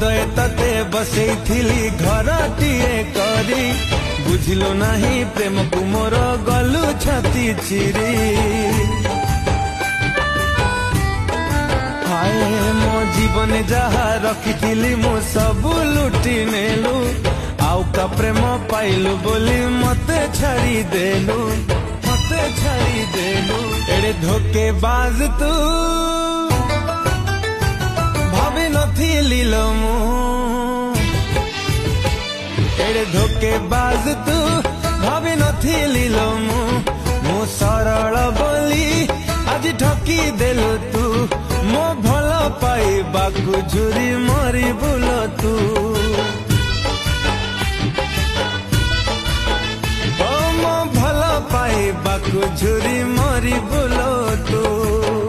हृदय तते बसैथिली घरटीए करी बुझिलु नाही प्रेम को मोर गलु छाती चिरी हाय मो जीवन जहा रखिथिली मु सब लुटी नेलु आउ का प्रेम पाइलु बोली मते छाड़ी देलु एड़े धोखेबाज तू भाभी नथिली लो मु एड़े धोखेबाज तू भाभी नथिली लो मु सरल बोली आज ठकी देलु तू मो भल पाइबाकु झुरी मरी बुल तू पाइबाकु झुरी मरी बुल तू।